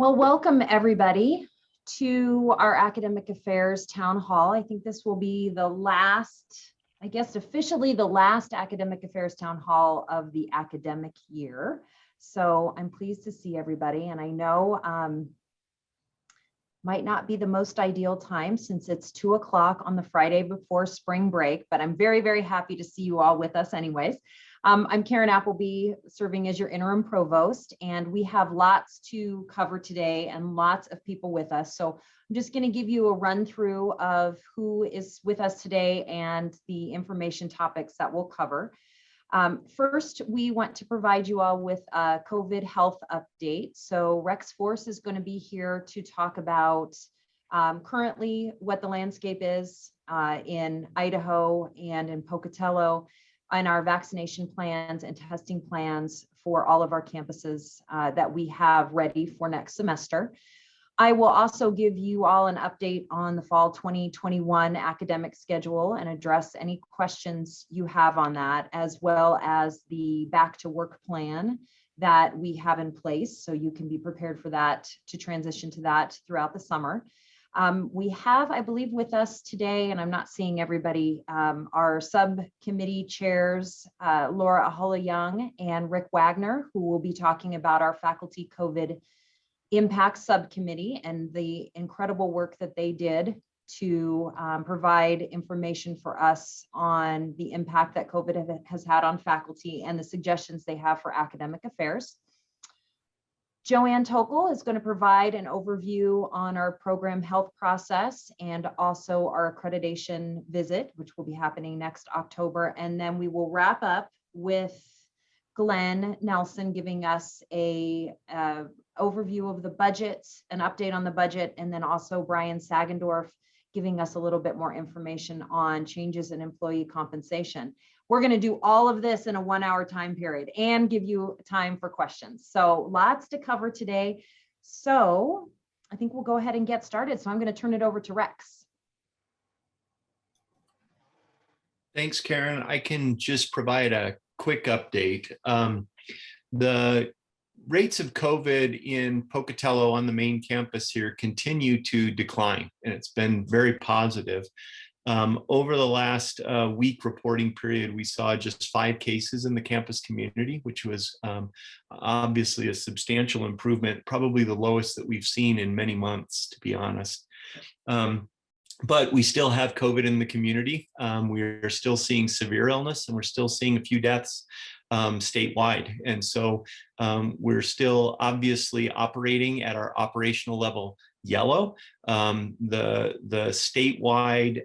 Well, welcome everybody to our Academic Affairs Town Hall. I think this will be the last, officially the last Academic Affairs Town Hall of the academic year. So I'm pleased to see everybody, and I know might not be the most ideal time since it's 2 o'clock on the Friday before spring break, but I'm very, very happy to see you all with us anyways. I'm Karen Appleby, serving as your interim provost, and we have lots to cover today and lots of people with us. So I'm just going to give you a run through of who is with us today and the information topics that we'll cover. First, we want to provide you all with a COVID health update. So Rex Force is going to be here to talk about currently what the landscape is in Idaho and in Pocatello, and our vaccination plans and testing plans for all of our campuses that we have ready for next semester. I will also give you all an update on the fall 2021 academic schedule and address any questions you have on that, as well as the back to work plan that we have in place, so you can be prepared for that, to transition to that throughout the summer. We have, I believe, with us today, and I'm not seeing everybody, our subcommittee chairs, Laura Ahola Young and Rick Wagner, who will be talking about our faculty COVID impact subcommittee and the incredible work that they did to provide information for us on the impact that COVID has had on faculty and the suggestions they have for academic affairs. Joanne Tokel is going to provide an overview on our program health process and also our accreditation visit, which will be happening next October. And then we will wrap up with Glenn Nelson giving us a overview of the budget, an update on the budget, and then also Brian Sagendorf giving us a little bit more information on changes in employee compensation. We're going to do all of this in a 1 hour time period and give you time for questions. So lots to cover today. So I think we'll go ahead and get started. So I'm going to turn it over to Rex. Thanks, Karen. I can just provide a quick update. The rates of COVID in Pocatello on the main campus here continue to decline, and it's been very positive. Over the last week reporting period, we saw just 5 cases in the campus community, which was obviously a substantial improvement, probably the lowest that we've seen in many months, to be honest. But we still have COVID in the community. We're still seeing severe illness, and we're still seeing a few deaths statewide. And so we're still obviously operating at our operational level yellow. The statewide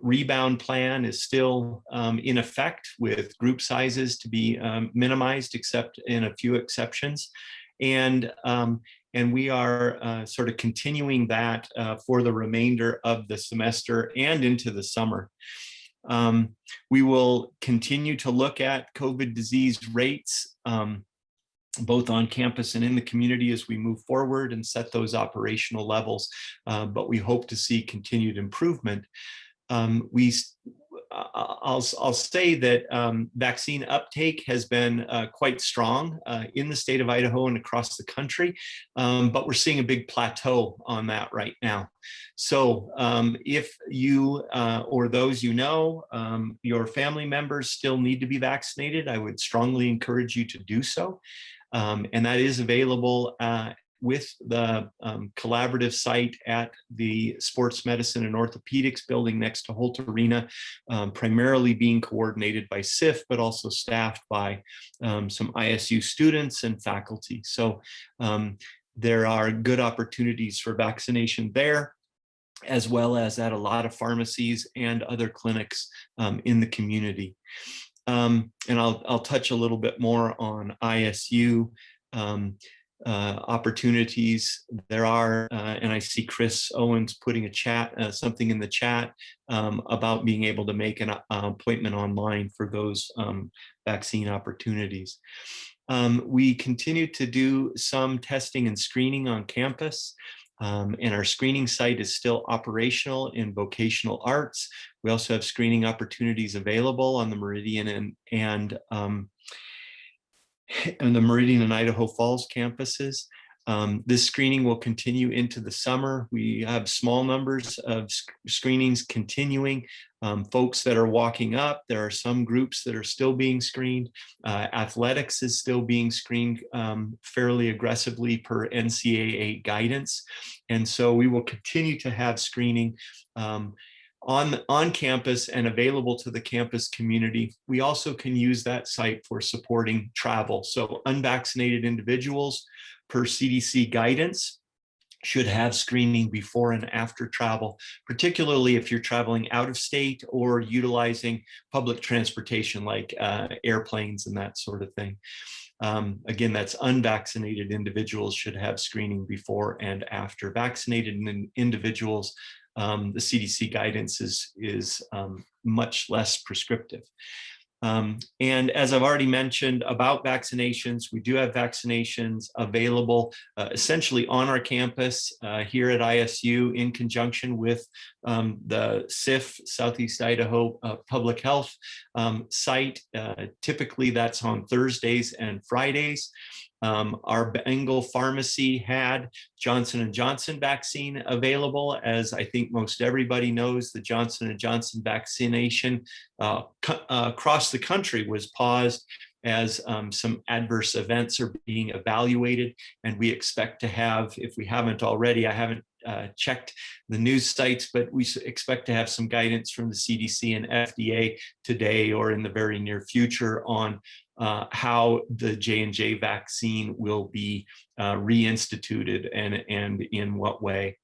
rebound plan is still in effect, with group sizes to be minimized, except in a few exceptions. And we are sort of continuing that for the remainder of the semester and into the summer. We will continue to look at COVID disease rates, both on campus and in the community, as we move forward and set those operational levels, but we hope to see continued improvement. I'll say that vaccine uptake has been quite strong in the state of Idaho and across the country, but we're seeing a big plateau on that right now. So if you or those you know, your family members still need to be vaccinated, I would strongly encourage you to do so. And that is available with the collaborative site at the Sports Medicine and Orthopedics building next to Holt Arena, primarily being coordinated by SIF, but also staffed by some ISU students and faculty. So there are good opportunities for vaccination there, as well as at a lot of pharmacies and other clinics in the community. And I'll touch a little bit more on ISU opportunities. There are, and I see Chris Owens putting a chat, something in the chat about being able to make an appointment online for those vaccine opportunities. We continue to do some testing and screening on campus. And our screening site is still operational in vocational arts. We also have screening opportunities available on the Meridian and the Meridian and Idaho Falls campuses. This screening will continue into the summer. We have small numbers of screenings continuing. Folks that are walking up, there are some groups that are still being screened. Athletics is still being screened fairly aggressively per NCAA guidance. And so we will continue to have screening on campus and available to the campus community. We also can use that site for supporting travel. So unvaccinated individuals, per CDC guidance, should have screening before and after travel, particularly if you're traveling out of state or utilizing public transportation like airplanes and that sort of thing. Again, that's unvaccinated individuals should have screening before and after. Vaccinated individuals, the CDC guidance is much less prescriptive. And as I've already mentioned about vaccinations, we do have vaccinations available essentially on our campus here at ISU in conjunction with the SIF, Southeast Idaho Public Health site. Typically that's on Thursdays and Fridays. Our Bengal pharmacy had Johnson & Johnson vaccine available. As I think most everybody knows, the Johnson & Johnson vaccination across the country was paused as some adverse events are being evaluated. And we expect to have, if we haven't already, I haven't checked the news sites, but we expect to have some guidance from the CDC and FDA today or in the very near future on how the J&J vaccine will be reinstituted and in what way.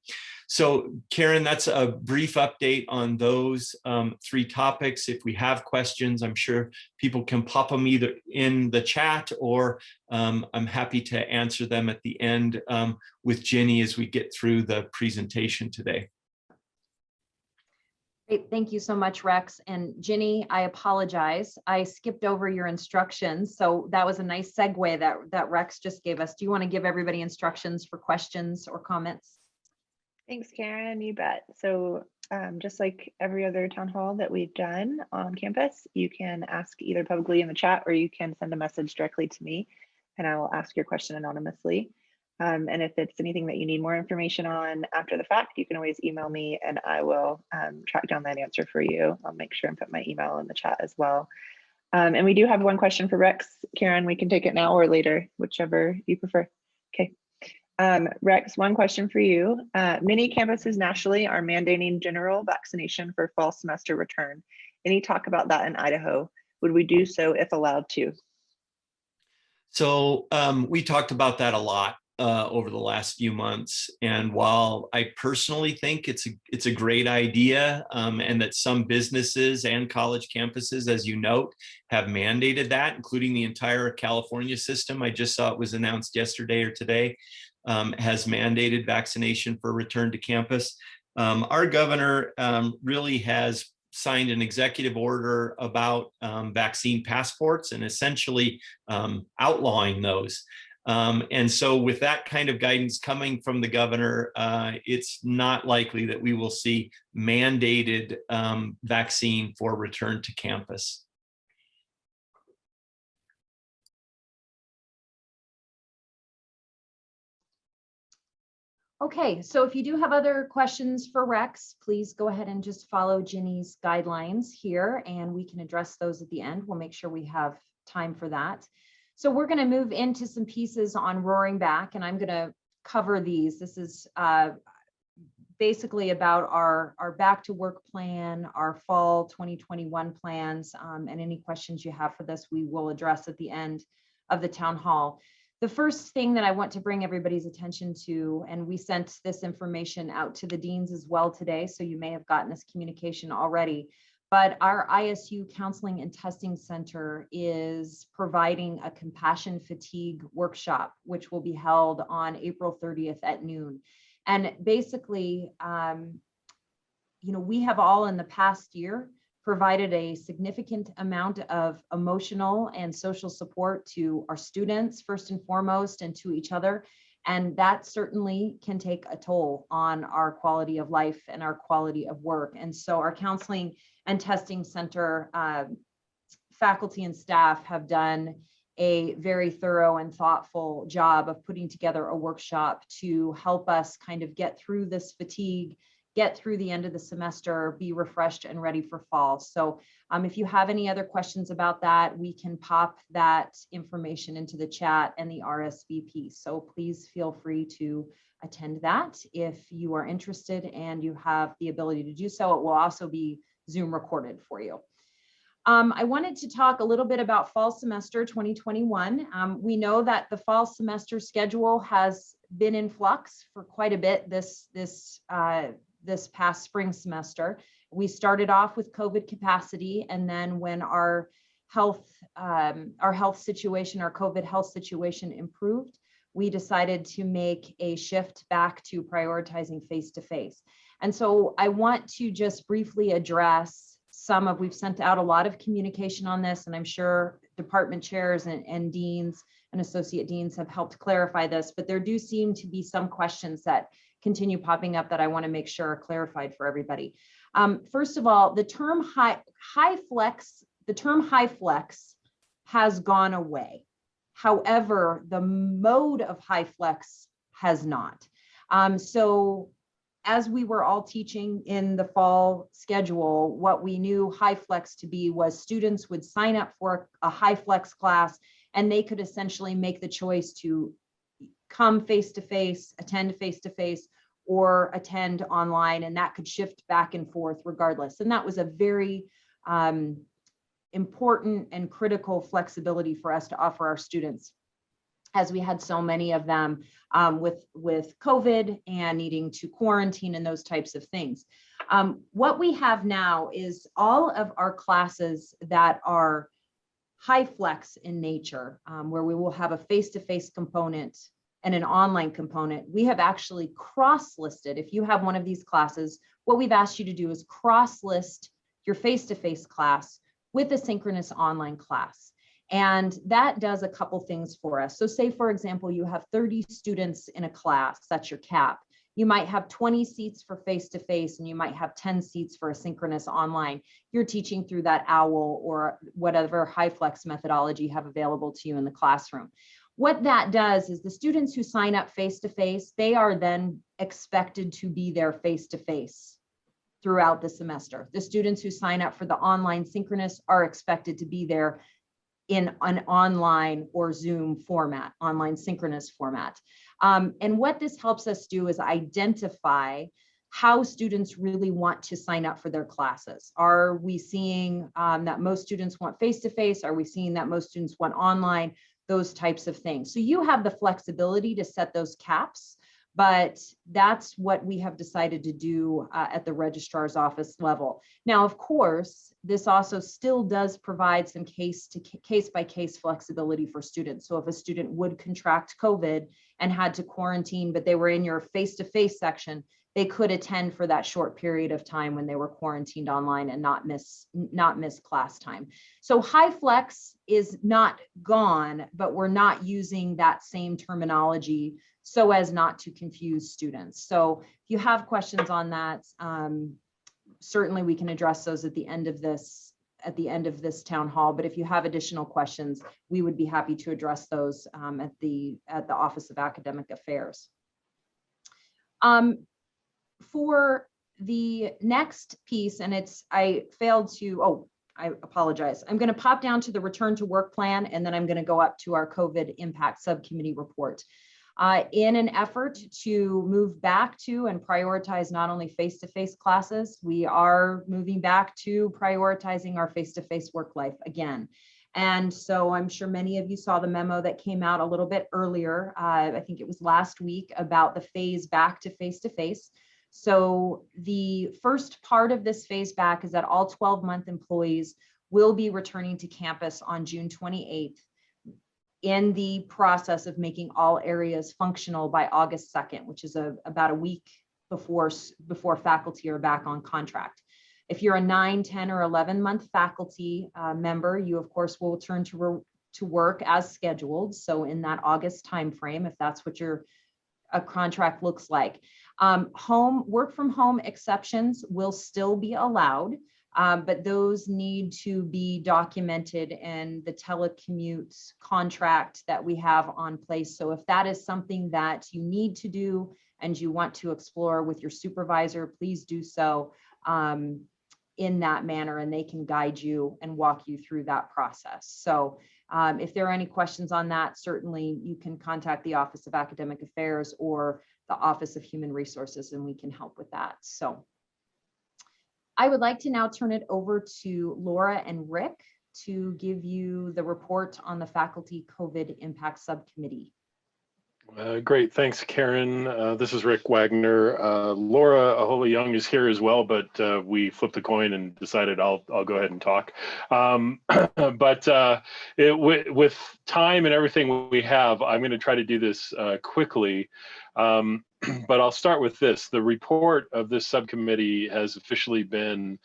So Karen, that's a brief update on those three topics. If we have questions, I'm sure people can pop them either in the chat or I'm happy to answer them at the end with Ginny as we get through the presentation today. Great, thank you so much, Rex. And Ginny, I apologize. I skipped over your instructions. So that was a nice segue that Rex just gave us. Do you want to give everybody instructions for questions or comments? Thanks, Karen, you bet. So just like every other town hall that we've done on campus, you can ask either publicly in the chat or you can send a message directly to me and I will ask your question anonymously. And if it's anything that you need more information on after the fact, you can always email me and I will track down that answer for you. I'll make sure and put my email in the chat as well. And we do have one question for Rex. Karen, we can take it now or later, whichever you prefer. Okay. Rex, one question for you. Many campuses nationally are mandating general vaccination for fall semester return. Any talk about that in Idaho? Would we do so if allowed to? So we talked about that a lot over the last few months. And while I personally think it's a great idea and that some businesses and college campuses, as you note, have mandated that, including the entire California system. I just saw it was announced yesterday or today, has mandated vaccination for return to campus. Our governor really has signed an executive order about vaccine passports and essentially outlawing those. And so with that kind of guidance coming from the governor, it's not likely that we will see mandated vaccine for return to campus. Okay, so if you do have other questions for Rex, please go ahead and just follow Ginny's guidelines here and we can address those at the end. We'll make sure we have time for that. So we're going to move into some pieces on Roaring Back and I'm going to cover these. This is basically about our back to work plan, our fall 2021 plans, and any questions you have for this, we will address at the end of the town hall. The first thing that I want to bring everybody's attention to, and we sent this information out to the deans as well today, so you may have gotten this communication already, but our ISU Counseling and Testing Center is providing a compassion fatigue workshop, which will be held on April 30th at noon. And basically, we have all in the past year provided a significant amount of emotional and social support to our students, first and foremost, and to each other. And that certainly can take a toll on our quality of life and our quality of work. And so our Counseling and Testing Center faculty and staff have done a very thorough and thoughtful job of putting together a workshop to help us kind of get through this fatigue, get through the end of the semester, be refreshed and ready for fall. So if you have any other questions about that, we can pop that information into the chat and the RSVP. So please feel free to attend that if you are interested and you have the ability to do so. It will also be Zoom recorded for you. I wanted to talk a little bit about fall semester 2021. We know that the fall semester schedule has been in flux for quite a bit this past spring semester. We started off with COVID capacity, and then when our COVID health situation improved, we decided to make a shift back to prioritizing face-to-face. And so I want to just briefly address we've sent out a lot of communication on this, and I'm sure department chairs and deans and associate deans have helped clarify this, but there do seem to be some questions that continue popping up that I want to make sure are clarified for everybody. First of all, the term high flex has gone away. However, the mode of high flex has not. So as we were all teaching in the fall schedule, what we knew high flex to be was students would sign up for a high flex class, and they could essentially make the choice to come face-to-face, attend face-to-face, or attend online, and that could shift back and forth regardless. And that was a very important and critical flexibility for us to offer our students, as we had so many of them with COVID and needing to quarantine and those types of things. What we have now is all of our classes that are high flex in nature, where we will have a face-to-face component and an online component. We have actually cross-listed. If you have one of these classes, what we've asked you to do is cross-list your face-to-face class with a synchronous online class. And that does a couple things for us. So say, for example, you have 30 students in a class, that's your cap. You might have 20 seats for face-to-face, and you might have 10 seats for asynchronous online. You're teaching through that OWL or whatever high flex methodology you have available to you in the classroom. What that does is the students who sign up face-to-face, they are then expected to be there face-to-face throughout the semester. The students who sign up for the online synchronous are expected to be there in an online or Zoom format, online synchronous format. And what this helps us do is identify how students really want to sign up for their classes. Are we seeing that most students want face-to-face? Are we seeing that most students want online? Those types of things. So you have the flexibility to set those caps, but that's what we have decided to do at the registrar's office level. Now, of course, this also still does provide some case by case flexibility for students. So if a student would contract COVID and had to quarantine, but they were in your face-to-face section, they could attend for that short period of time when they were quarantined online and not miss class time. So high flex is not gone, but we're not using that same terminology so as not to confuse students. So if you have questions on that, certainly we can address those at the end of this town hall. But if you have additional questions, we would be happy to address those at the Office of Academic Affairs. For the next piece, and I apologize. I'm going to pop down to the return to work plan, and then I'm going to go up to our COVID impact subcommittee report. In an effort to move back to and prioritize not only face-to-face classes, we are moving back to prioritizing our face-to-face work life again. And so I'm sure many of you saw the memo that came out a little bit earlier. I think it was last week, about the phase back to face-to-face. So the first part of this phase back is that all 12-month employees will be returning to campus on June 28th in the process of making all areas functional by August 2nd, which is about a week before faculty are back on contract. If you're a 9, 10, or 11-month faculty member, you of course will return to work as scheduled. So in that August timeframe, if that's what your contract looks like. Work from home exceptions will still be allowed. but those need to be documented in the telecommute contract that we have on place. So if that is something that you need to do and you want to explore with your supervisor, please do so in that manner, and they can guide you and walk you through that process. So if there are any questions on that, certainly you can contact the Office of Academic Affairs or the Office of Human Resources, and we can help with that. So I would like to now turn it over to Laura and Rick to give you the report on the Faculty COVID Impact Subcommittee. Great, thanks, Karen. This is Rick Wagner. Laura Ahola Young is here as well, but we flipped a coin and decided I'll go ahead and talk. With time and everything we have, I'm going to try to do this quickly. But I'll start with this. The report of this subcommittee has officially been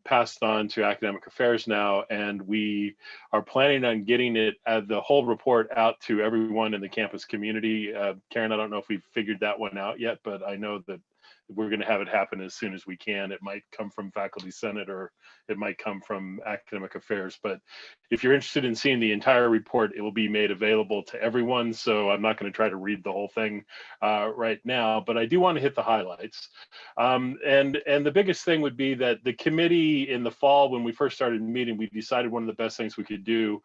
passed on to Academic Affairs now, and we are planning on getting it, the whole report, out to everyone in the campus community. Karen, I don't know if we've figured that one out yet, but I know that we're going to have it happen as soon as we can. It might come from Faculty Senate, or it might come from Academic Affairs. But if you're interested in seeing the entire report, it will be made available to everyone. So I'm not going to try to read the whole thing right now, but I do want to hit the highlights. And the biggest thing would be that the committee in the fall, when we first started meeting, we decided one of the best things we could do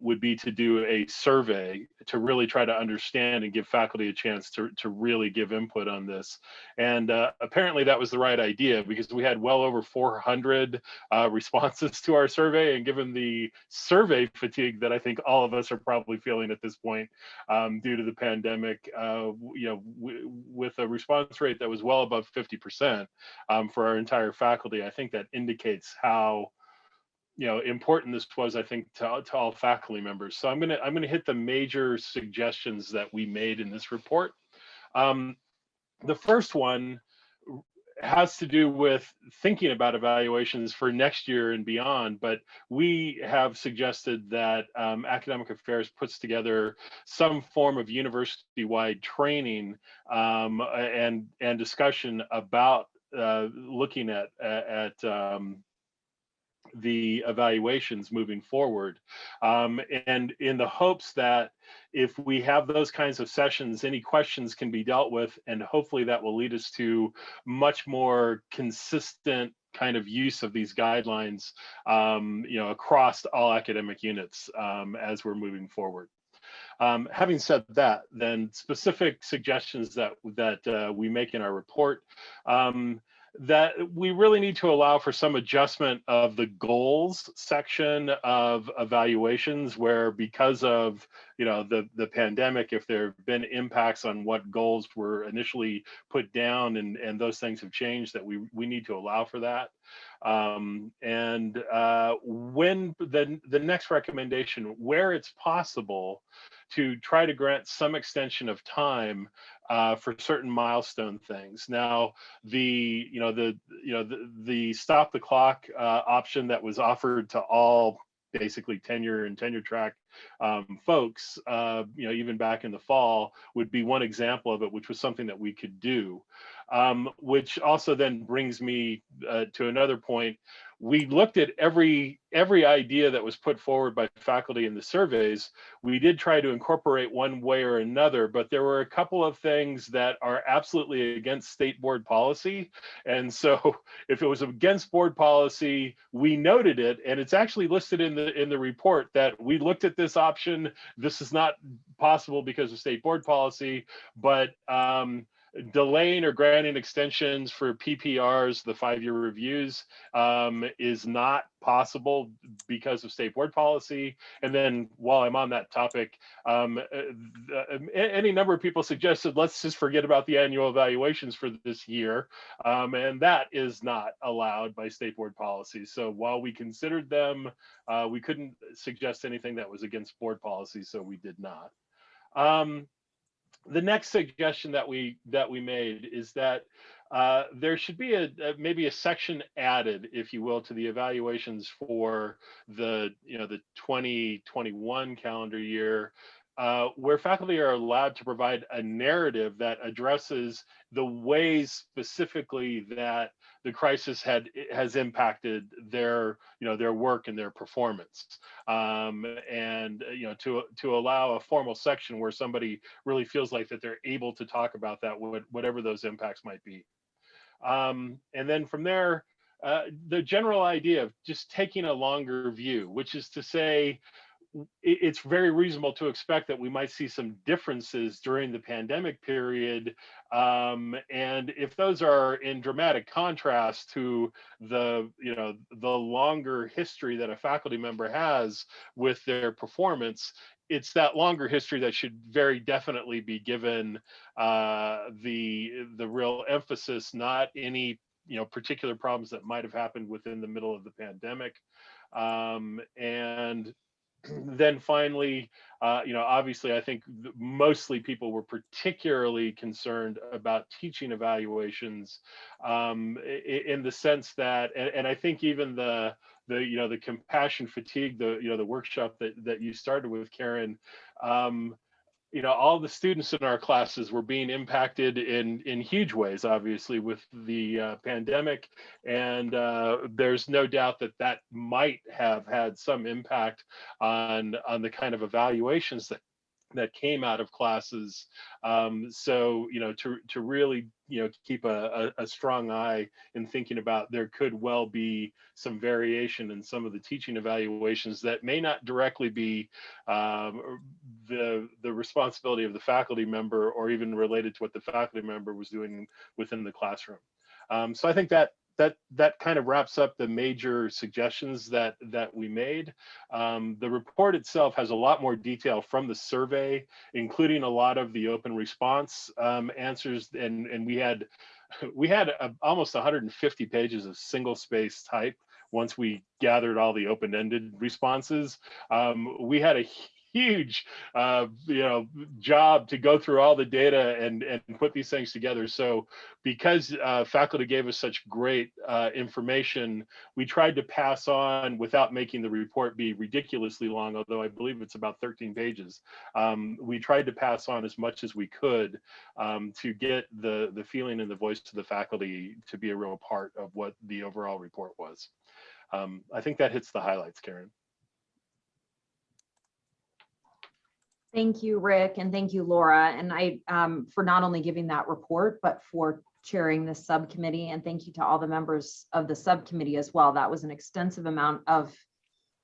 would be to do a survey to really try to understand and give faculty a chance to really give input on this. And apparently that was the right idea, because we had well over 400 responses to our survey. And given the survey fatigue that I think all of us are probably feeling at this point due to the pandemic, with a response rate that was well above 50% for our entire faculty, I think that indicates how important this was, I think, to all faculty members. So I'm gonna hit the major suggestions that we made in this report. The first one has to do with thinking about evaluations for next year and beyond, but we have suggested that Academic Affairs puts together some form of university-wide training and discussion about looking at the evaluations moving forward, and in the hopes that if we have those kinds of sessions, any questions can be dealt with, and hopefully that will lead us to much more consistent kind of use of these guidelines, across all academic units as we're moving forward. Having said that, then specific suggestions that we make in our report, that we really need to allow for some adjustment of the goals section of evaluations, where because of the pandemic, if there have been impacts on what goals were initially put down and those things have changed, that we need to allow for that. When the next recommendation, where it's possible, to try to grant some extension of time for certain milestone things. Now, the stop the clock option that was offered to all basically tenure and tenure track folks, even back in the fall, would be one example of it, which was something that we could do. Which also then brings me to another point. We looked at every idea that was put forward by faculty in the surveys. We did try to incorporate one way or another, but there were a couple of things that are absolutely against state board policy. And so if it was against board policy, we noted it, and it's actually listed in the report that we looked at this option. This is not possible because of state board policy, but delaying or granting extensions for PPRs, the 5-year reviews, is not possible because of state board policy. And then while I'm on that topic, any number of people suggested, let's just forget about the annual evaluations for this year. And that is not allowed by state board policy. So while we considered them, we couldn't suggest anything that was against board policy, so we did not. The next suggestion that we made is that there should be maybe a section added, if you will, to the evaluations for the 2021 calendar year, where faculty are allowed to provide a narrative that addresses the ways specifically that the crisis has impacted their their work and their performance, and to allow a formal section where somebody really feels like that they're able to talk about that, whatever those impacts might be. And then from there, the general idea of just taking a longer view, which is to say, it's very reasonable to expect that we might see some differences during the pandemic period. And if those are in dramatic contrast to the longer history that a faculty member has with their performance, it's that longer history that should very definitely be given the real emphasis, not any particular problems that might have happened within the middle of the pandemic. And then finally, obviously, I think mostly people were particularly concerned about teaching evaluations, in the sense that, and I think even the compassion fatigue, the workshop that you started with, Karen, all the students in our classes were being impacted in huge ways, obviously, with the pandemic. And there's no doubt that might have had some impact on the kind of evaluations that came out of classes. So, to really, keep a strong eye in thinking about, there could well be some variation in some of the teaching evaluations that may not directly be the responsibility of the faculty member, or even related to what the faculty member was doing within the classroom. So I think that kind of wraps up the major suggestions that we made. The report itself has a lot more detail from the survey, including a lot of the open response answers, and we had almost 150 pages of single space type. Once we gathered all the open-ended responses, we had a huge job to go through all the data and put these things together. So because faculty gave us such great information, we tried to pass on, without making the report be ridiculously long, although I believe it's about 13 pages. We tried to pass on as much as we could to get the feeling and the voice to the faculty to be a real part of what the overall report was. I think that hits the highlights, Karen. Thank you, Rick, and thank you, Laura, and I for not only giving that report, but for chairing this subcommittee. And thank you to all the members of the subcommittee as well. That was an extensive amount of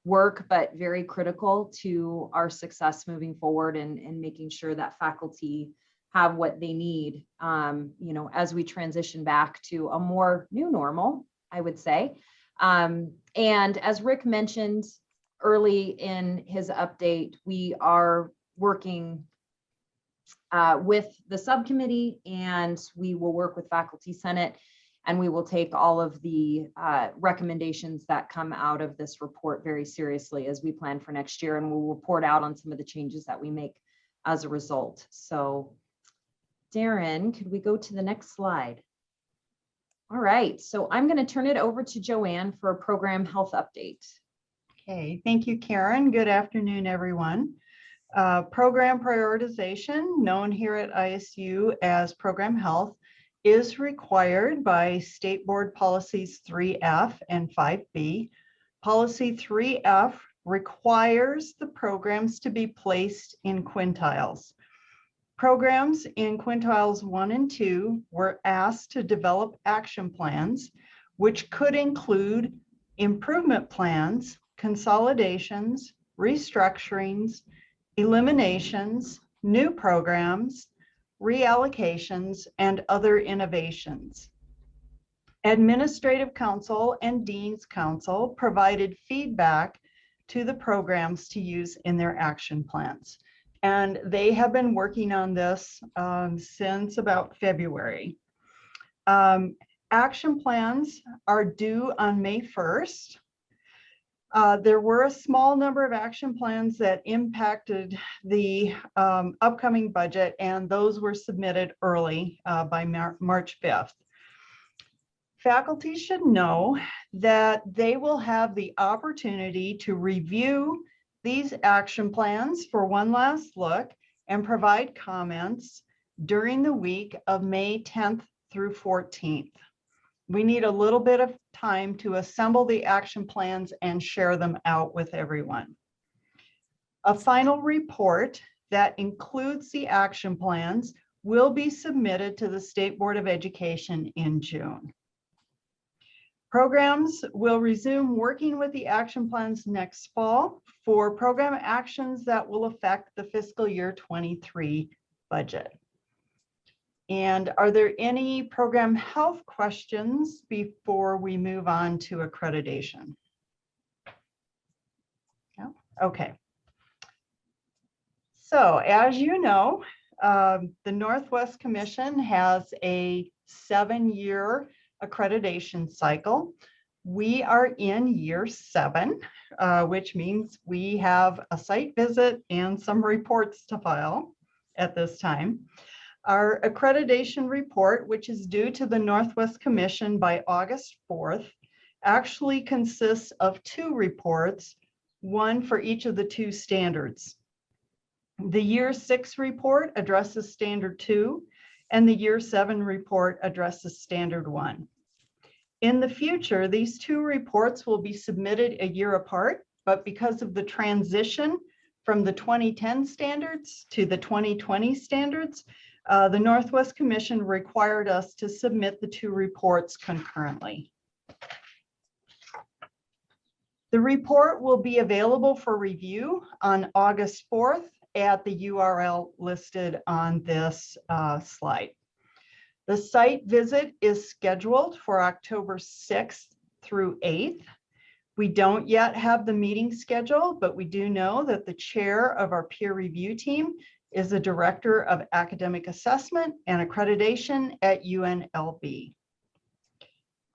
work, but very critical to our success moving forward, and making sure that faculty have what they need, as we transition back to a more new normal, I would say. And as Rick mentioned early in his update, we are working with the subcommittee, and we will work with Faculty Senate, and we will take all of the recommendations that come out of this report very seriously as we plan for next year, and we'll report out on some of the changes that we make as a result. So Darren, could we go to the next slide? All right, so I'm going to turn it over to Joanne for a program health update. Okay, thank you, Karen. Good afternoon, everyone. Program prioritization, known here at ISU as program health, is required by State Board Policies 3F and 5B. Policy 3F requires the programs to be placed in quintiles. Programs in quintiles 1 and 2 were asked to develop action plans, which could include improvement plans, consolidations, restructurings, eliminations, new programs, reallocations, and other innovations. Administrative Council and Dean's Council provided feedback to the programs to use in their action plans. And they have been working on this since about February. Action plans are due on May 1st. There were a small number of action plans that impacted the upcoming budget, and those were submitted early by March 5th. Faculty should know that they will have the opportunity to review these action plans for one last look and provide comments during the week of May 10th through 14th. We need a little bit of time to assemble the action plans and share them out with everyone. A final report that includes the action plans will be submitted to the State Board of Education in June. Programs will resume working with the action plans next fall for program actions that will affect the fiscal year 23 budget. And are there any program health questions before we move on to accreditation? No? Okay. So as you know, the Northwest Commission has a 7-year accreditation cycle. We are in year 7, which means we have a site visit and some reports to file at this time. Our accreditation report, which is due to the Northwest Commission by August 4th, actually consists of 2 reports, one for each of the 2 standards. The year 6 report addresses standard 2, and the year 7 report addresses standard 1. In the future, these 2 reports will be submitted a year apart, but because of the transition from the 2010 standards to the 2020 standards, the Northwest Commission required us to submit the 2 reports concurrently. The report will be available for review on August 4th at the URL listed on this slide. The site visit is scheduled for October 6th through 8th. We don't yet have the meeting schedule, but we do know that the chair of our peer review team is the Director of Academic Assessment and Accreditation at UNLV.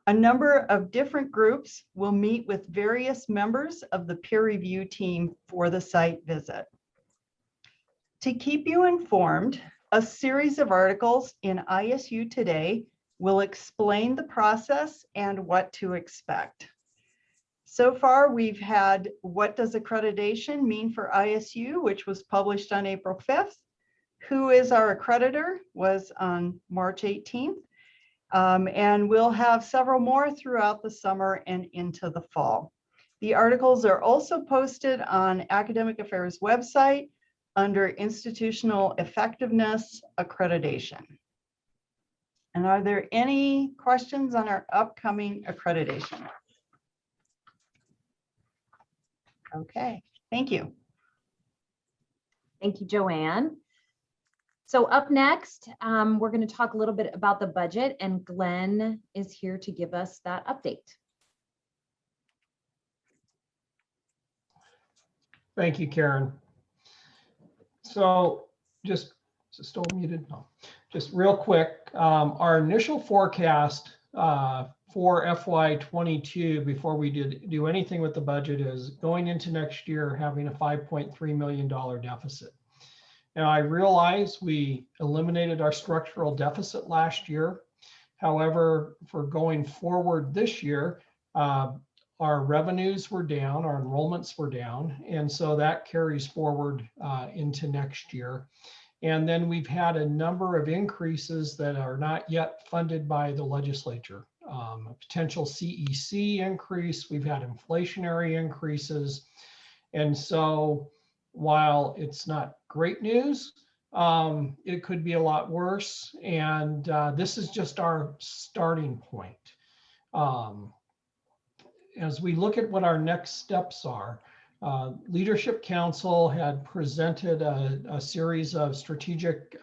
A number of different groups will meet with various members of the peer review team for the site visit. To keep you informed, a series of articles in ISU Today will explain the process and what to expect. So far, we've had What Does Accreditation Mean for ISU, which was published on April 5th. Who is our accreditor was on March 18th. And we'll have several more throughout the summer and into the fall. The articles are also posted on Academic Affairs website under Institutional Effectiveness Accreditation. And are there any questions on our upcoming accreditation? Okay, thank you. Thank you, Joanne. So up next, we're going to talk a little bit about the budget, and Glenn is here to give us that update. Thank you, Karen. So is it still muted? No. Just real quick, our initial forecast for FY22 before we do anything with the budget is going into next year having a $5.3 million deficit. Now, I realize we eliminated our structural deficit last year. However, for going forward this year, our revenues were down, our enrollments were down, and so that carries forward into next year. And then we've had a number of increases that are not yet funded by the legislature. A potential CEC increase, we've had inflationary increases. And so while it's not great news, it could be a lot worse. And this is just our starting point. As we look at what our next steps are, Leadership Council had presented a series of strategic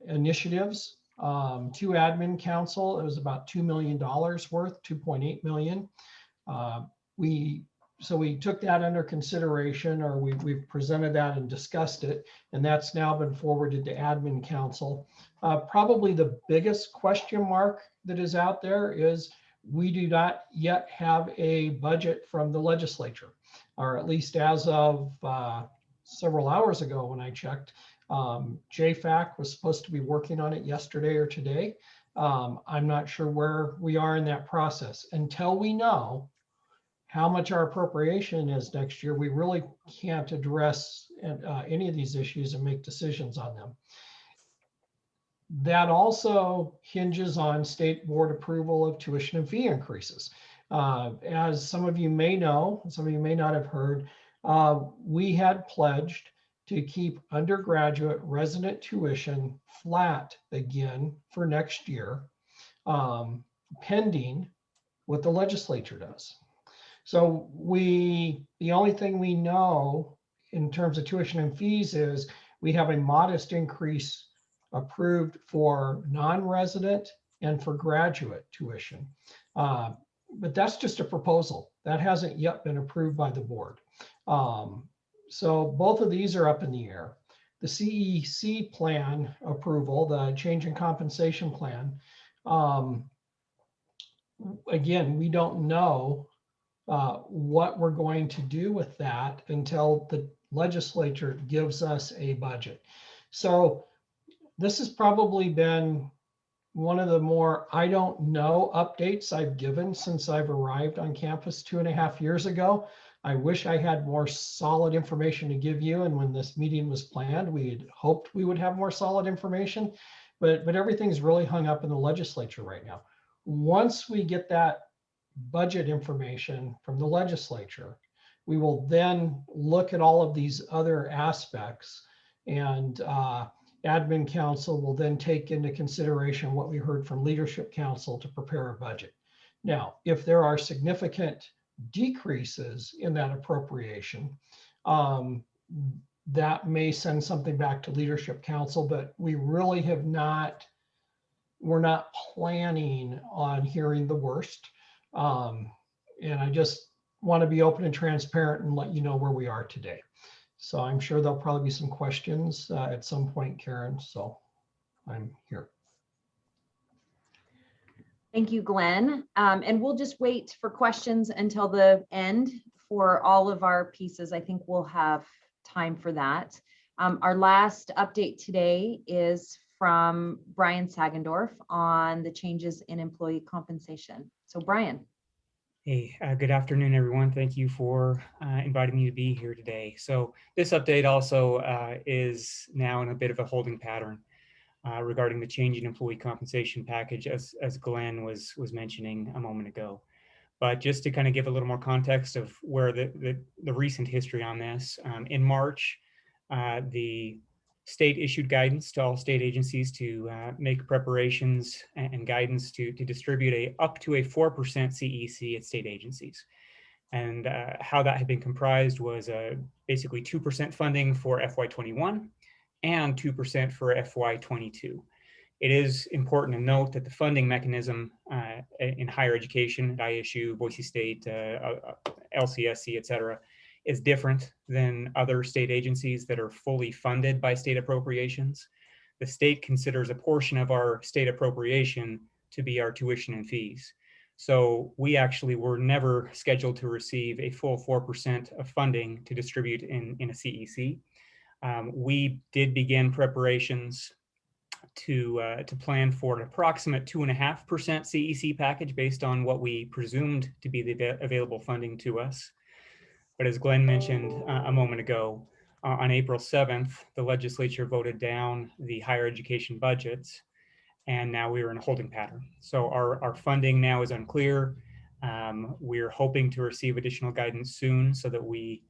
initiatives to Admin Council. It was about $2 million worth, 2.8 million. So we took that under consideration, or we've presented that and discussed it, and that's now been forwarded to Admin Council. Probably the biggest question mark that is out there is we do not yet have a budget from the legislature, or at least as of several hours ago when I checked. JFAC was supposed to be working on it yesterday or today. I'm not sure where we are in that process. Until we know how much our appropriation is next year, we really can't address any of these issues and make decisions on them. That also hinges on state board approval of tuition and fee increases. As some of you may know, some of you may not have heard, we had pledged to keep undergraduate resident tuition flat again for next year, pending what the legislature does. So the only thing we know in terms of tuition and fees is we have a modest increase approved for non-resident and for graduate tuition. But that's just a proposal. That hasn't yet been approved by the board. So both of these are up in the air. The CEC plan approval, the change in compensation plan, again, we don't know what we're going to do with that until the legislature gives us a budget. So this has probably been one of the more I don't know updates I've given since I've arrived on campus 2.5 years ago. I wish I had more solid information to give you. And when this meeting was planned, we had hoped we would have more solid information, but everything's really hung up in the legislature right now. Once we get that budget information from the legislature, we will then look at all of these other aspects, and admin council will then take into consideration what we heard from leadership council to prepare a budget. Now, if there are significant decreases in that appropriation, that may send something back to leadership council, but we really have not, we're not planning on hearing the worst. And I just want to be open and transparent and let you know where we are today. So I'm sure there'll probably be some questions at some point, Karen. So I'm here. Thank you, Glenn. And we'll just wait for questions until the end for all of our pieces. I think we'll have time for that. Our last update today is from Brian Sagendorf on the changes in employee compensation. So Brian. Hey, good afternoon, everyone. Thank you for inviting me to be here today. So this update also is now in a bit of a holding pattern regarding the change in employee compensation package, as Glenn was mentioning a moment ago. But just to kind of give a little more context of where the recent history on this, in March, the state issued guidance to all state agencies to make preparations and guidance to distribute up to a 4% CEC at state agencies. And how that had been comprised was basically 2% funding for FY21 and 2% for FY22. It is important to note that the funding mechanism in higher education at ISU, Boise State, LCSC, et cetera, is different than other state agencies that are fully funded by state appropriations. The state considers a portion of our state appropriation to be our tuition and fees. So we actually were never scheduled to receive a full 4% of funding to distribute in a CEC. We did begin preparations to plan for an approximate 2.5% CEC package based on what we presumed to be the available funding to us. But as Glenn mentioned a moment ago, on April 7th, the legislature voted down the higher education budgets, and now we are in a holding pattern. So our funding now is unclear. We're hoping to receive additional guidance soon so that we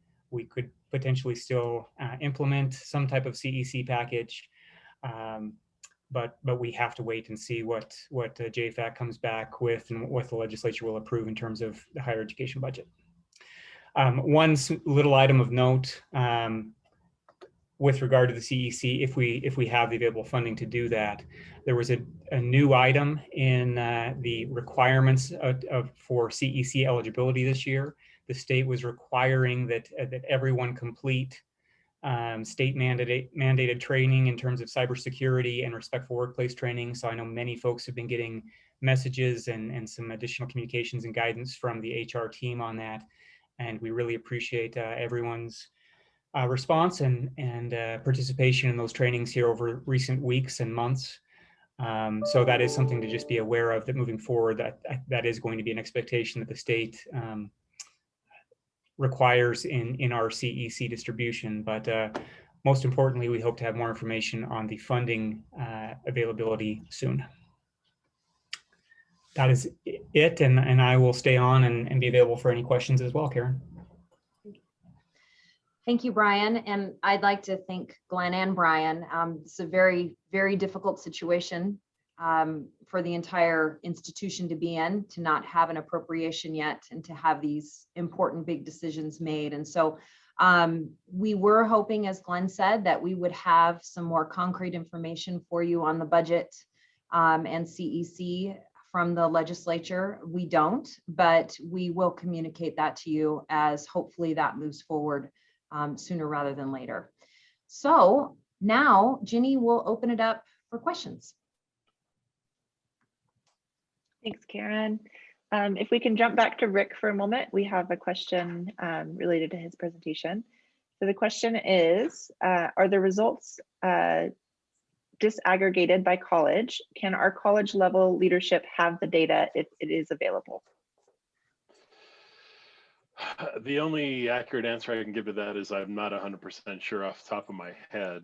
could potentially still implement some type of CEC package. But we have to wait and see what JFAC comes back with and what the legislature will approve in terms of the higher education budget. One little item of note with regard to the CEC, if we have the available funding to do that, there was a new item in the requirements for CEC eligibility this year. The state was requiring that everyone complete state mandated training in terms of cybersecurity and respectful workplace training. So I know many folks have been getting messages and some additional communications and guidance from the HR team on that. And we really appreciate everyone's response and participation in those trainings here over recent weeks and months. So that is something to just be aware of, that moving forward, that is going to be an expectation that the state requires in our CEC distribution. But most importantly, we hope to have more information on the funding availability soon. That is it, and I will stay on and be available for any questions as well, Karen. Thank you, Brian. And I'd like to thank Glenn and Brian. It's a very, very difficult situation for the entire institution to be in, to not have an appropriation yet and to have these important big decisions made. And so we were hoping, as Glenn said, that we would have some more concrete information for you on the budget and CEC from the legislature. We don't, but we will communicate that to you as hopefully that moves forward sooner rather than later. So now Ginny will open it up for questions. Thanks, Karen. If we can jump back to Rick for a moment, we have a question related to his presentation. So the question is, are the results disaggregated by college? Can our college level leadership have the data if it is available? The only accurate answer I can give to that is I'm not 100% sure off the top of my head.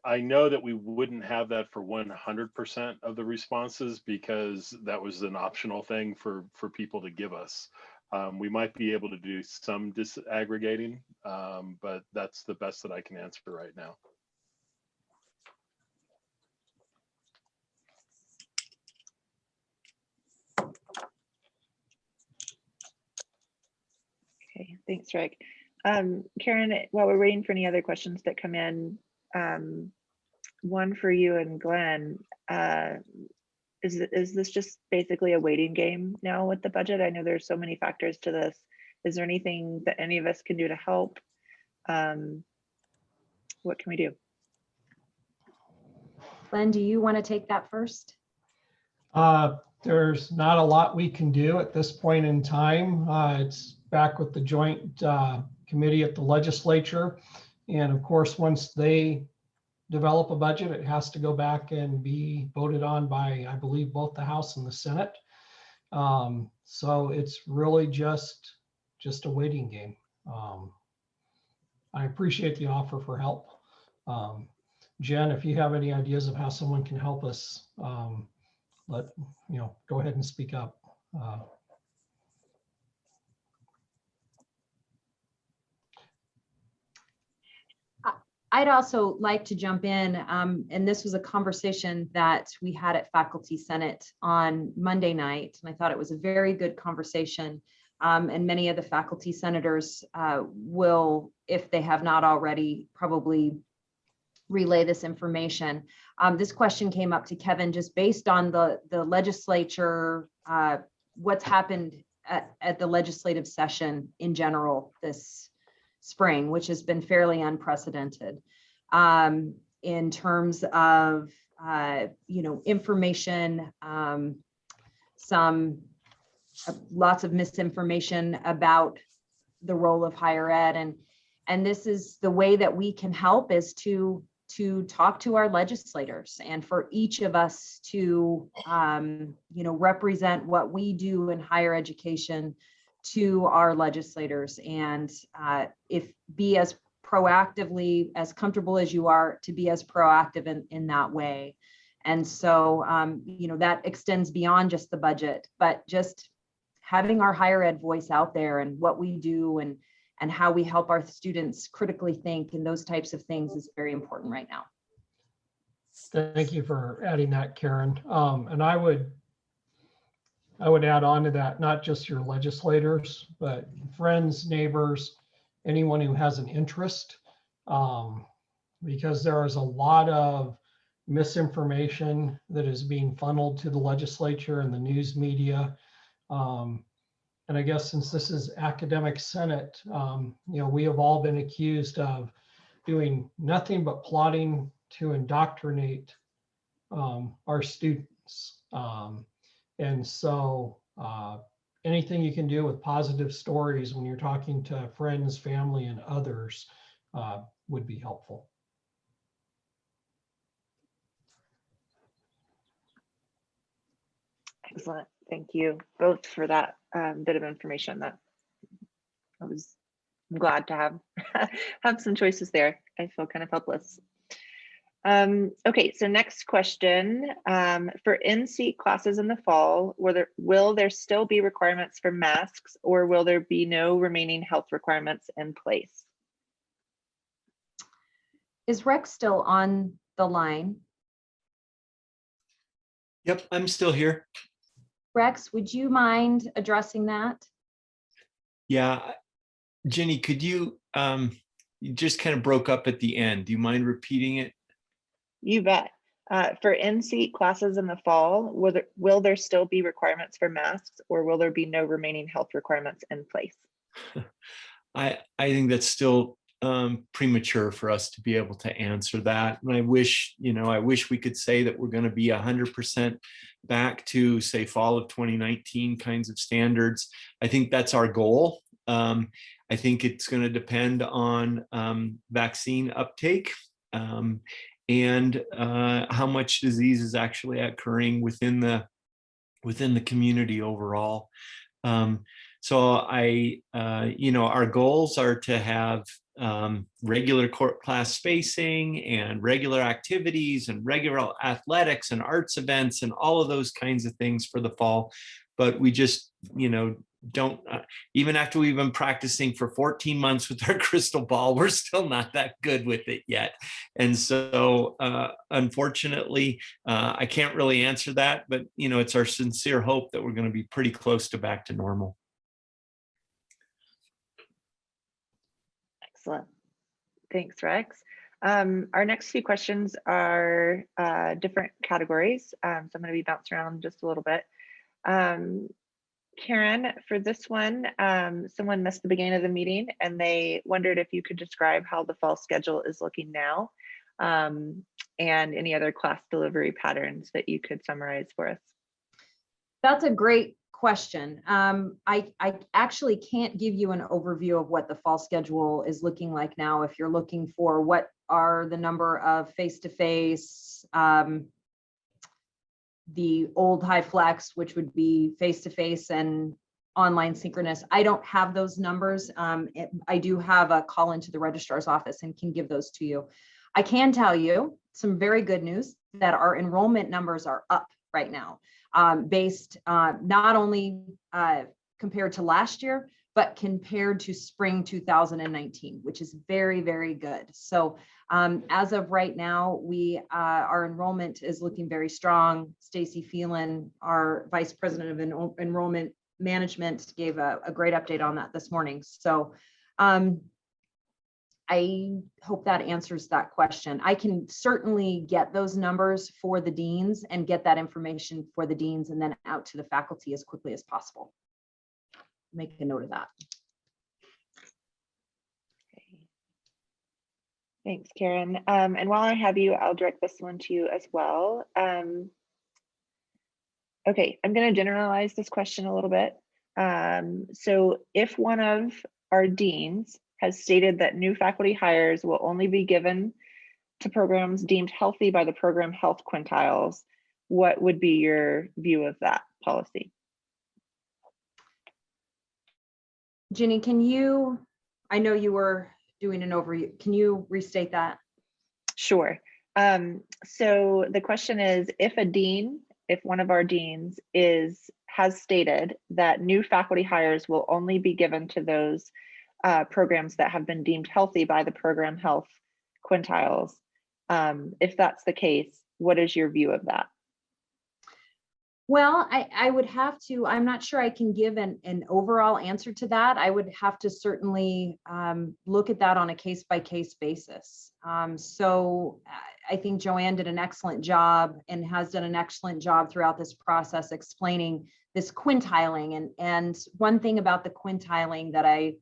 I know that we wouldn't have that for 100% of the responses because that was an optional thing for people to give us. We might be able to do some disaggregating, but that's the best that I can answer right now. Okay, thanks, Rick. Karen, while we're waiting for any other questions that come in, one for you and Glenn, is this just basically a waiting game now with the budget? I know there's so many factors to this. Is there anything that any of us can do to help? What can we do? Glenn, do you want to take that first? There's not a lot we can do at this point in time. It's back with the joint committee at the legislature. And of course, once they develop a budget, it has to go back and be voted on by, I believe, both the House and the Senate. So it's really just a waiting game. I appreciate the offer for help. Jen, if you have any ideas of how someone can help us, go ahead and speak up. I'd also like to jump in, and this was a conversation that we had at Faculty Senate on Monday night, and I thought it was a very good conversation, and many of the faculty senators will, if they have not already, probably relay this information. This question came up to Kevin just based on the legislature, what's happened at the legislative session in general this spring, which has been fairly unprecedented in terms of information, lots of misinformation about the role of higher ed, and this is the way that we can help is to talk to our legislators and for each of us to represent what we do in higher education to our legislators, and be as proactively, as comfortable as you are, to be as proactive in that way. And so, that extends beyond just the budget, but just having our higher ed voice out there and what we do and how we help our students critically think and those types of things is very important right now. Thank you for adding that, Karen. And I would add on to that, not just your legislators, but friends, neighbors, anyone who has an interest, because there is a lot of misinformation that is being funneled to the legislature and the news media. And I guess since this is academic senate, we have all been accused of doing nothing but plotting to indoctrinate our students. And so anything you can do with positive stories when you're talking to friends, family, and others would be helpful. Excellent. Thank you both for that bit of information. That I'm glad to have have some choices there. I feel kind of helpless. Okay, so next question. For in-seat classes in the fall, will there still be requirements for masks, or will there be no remaining health requirements in place? Is Rex still on the line? Yep, I'm still here. Rex, would you mind addressing that? Yeah, Jenny, could you just kind of broke up at the end. Do you mind repeating it? You bet. For in-seat classes in the fall, will there still be requirements for masks, or will there be no remaining health requirements in place? I think that's still premature for us to be able to answer that. And I wish we could say that we're going to be 100% back to, say, fall of 2019 kinds of standards. I think that's our goal. I think it's going to depend on vaccine uptake and how much disease is actually occurring within the community overall. So our goals are to have regular class spacing and regular activities and regular athletics and arts events and all of those kinds of things for the fall. But we just, don't, even after we've been practicing for 14 months with our crystal ball, we're still not that good with it yet. And so unfortunately, I can't really answer that, but it's our sincere hope that we're going to be pretty close to back to normal. Excellent. Thanks, Rex. Our next few questions are different categories. So I'm going to be bouncing around just a little bit. Karen, for this one, someone missed the beginning of the meeting and they wondered if you could describe how the fall schedule is looking now and any other class delivery patterns that you could summarize for us. That's a great question. I actually can't give you an overview of what the fall schedule is looking like now. If you're looking for what are the number of face-to-face, the old high flex, which would be face-to-face and online synchronous, I don't have those numbers. I do have a call into the registrar's office and can give those to you. I can tell you some very good news that our enrollment numbers are up right now, based not only compared to last year, but compared to spring 2019, which is very, very good. So as of right now, our enrollment is looking very strong. Stacy Phelan, our Vice President of Enrollment Management, gave a great update on that this morning. So I hope that answers that question. I can certainly get those numbers for the deans and get that information for the deans and then out to the faculty as quickly as possible. Make a note of that. Okay. Thanks, Karen. And while I have you, I'll direct this one to you as well. Okay, I'm going to generalize this question a little bit. So if one of our deans has stated that new faculty hires will only be given to programs deemed healthy by the program health quintiles, what would be your view of that policy? Ginny, I know you were doing an overview. Can you restate that? Sure. So the question is, if one of our deans has stated that new faculty hires will only be given to those programs that have been deemed healthy by the program health quintiles, if that's the case, what is your view of that? Well, I would have to, I'm not sure I can give an overall answer to that. I would have to certainly look at that on a case-by-case basis. So I think Joanne did an excellent job and has done an excellent job throughout this process explaining this quintiling. And one thing about the quintiling that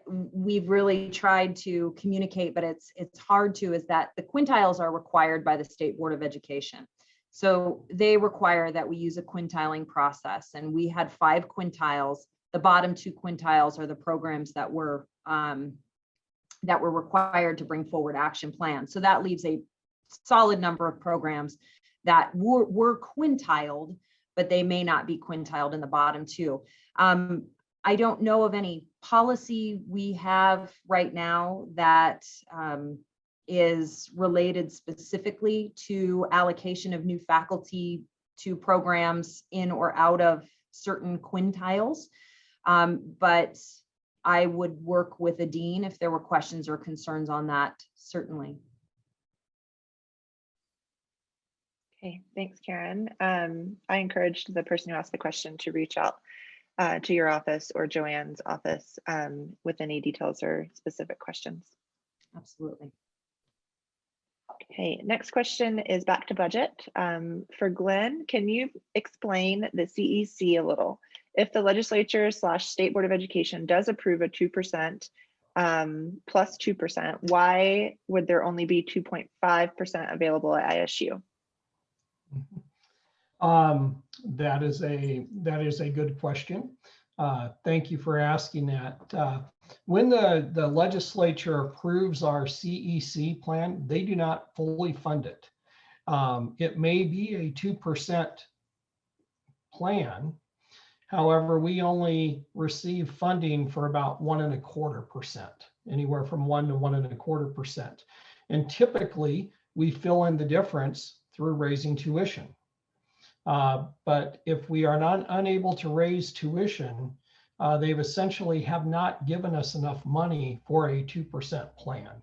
we've really tried to communicate, but it's hard to, is that the quintiles are required by the State Board of Education. So they require that we use a quintiling process, and we had 5 quintiles. The bottom 2 quintiles are the programs that were required to bring forward action plans. So that leaves a solid number of programs that were quintiled, but they may not be quintiled in the bottom two. I don't know of any policy we have right now that is related specifically to allocation of new faculty to programs in or out of certain quintiles. But I would work with a dean if there were questions or concerns on that, certainly. Okay, thanks, Karen. I encouraged the person who asked the question to reach out to your office or Joanne's office with any details or specific questions. Absolutely. Okay, next question is back to budget. For Glenn, can you explain the CEC a little? If the legislature / State Board of Education does approve a 2% plus 2%, why would there only be 2.5% available at ISU? That is a good question. Thank you for asking that. When the legislature approves our CEC plan, they do not fully fund it. It may be a 2% plan. However, we only receive funding for about 1.25%, anywhere from 1 to 1.25%. And typically we fill in the difference through raising tuition. But if we are not unable to raise tuition, they've essentially have not given us enough money for a 2% plan.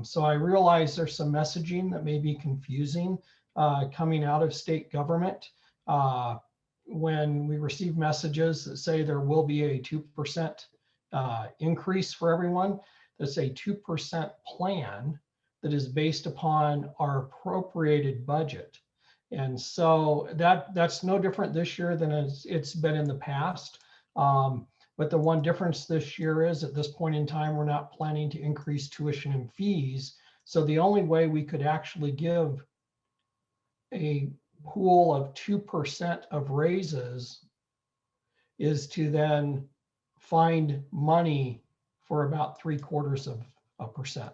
So I realize there's some messaging that may be confusing coming out of state government. When we receive messages that say there will be a 2% increase for everyone, that's a 2% plan that is based upon our appropriated budget. And so that's no different this year than it's been in the past. But the one difference this year is at this point in time, we're not planning to increase tuition and fees. So the only way we could actually give a pool of 2% of raises is to then find money for about 0.75%.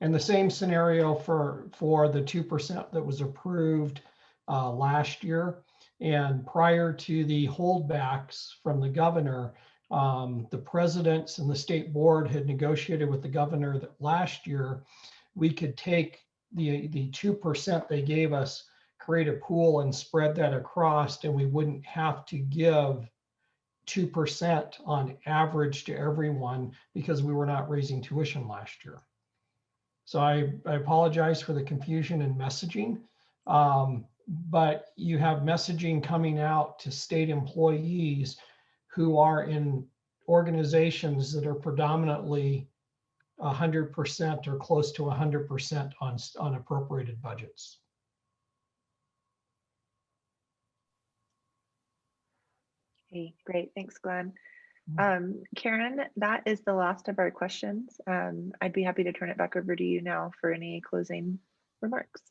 And the same scenario for the 2% that was approved last year. And prior to the holdbacks from the governor, the presidents and the state board had negotiated with the governor that last year we could take the 2% they gave us, create a pool and spread that across, and we wouldn't have to give 2% on average to everyone because we were not raising tuition last year. So I apologize for the confusion in messaging, but you have messaging coming out to state employees who are in organizations that are predominantly 100% or close to 100% on appropriated budgets. Okay, great. Thanks, Glenn. Karen, that is the last of our questions. I'd be happy to turn it back over to you now for any closing remarks.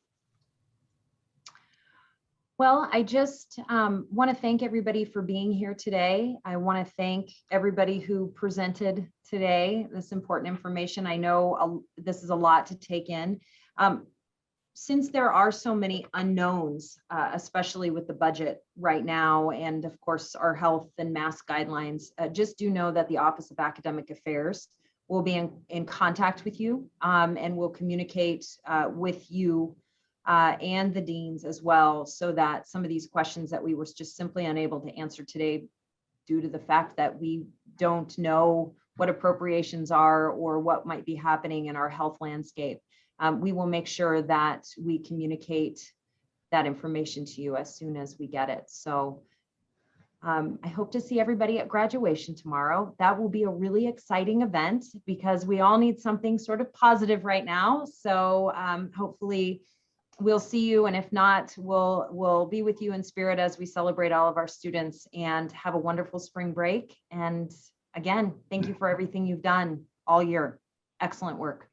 Well, I just want to thank everybody for being here today. I want to thank everybody who presented today this important information. I know this is a lot to take in. Since there are so many unknowns, especially with the budget right now, and of course our health and mask guidelines, just do know that the Office of Academic Affairs will be in contact with you and will communicate with you and the deans as well, so that some of these questions that we were just simply unable to answer today due to the fact that we don't know what appropriations are or what might be happening in our health landscape. We will make sure that we communicate that information to you as soon as we get it. So I hope to see everybody at graduation tomorrow. That will be a really exciting event because we all need something sort of positive right now. So hopefully we'll see you, and if not, we'll be with you in spirit as we celebrate all of our students, and have a wonderful spring break. And again, thank you for everything you've done all year. Excellent work.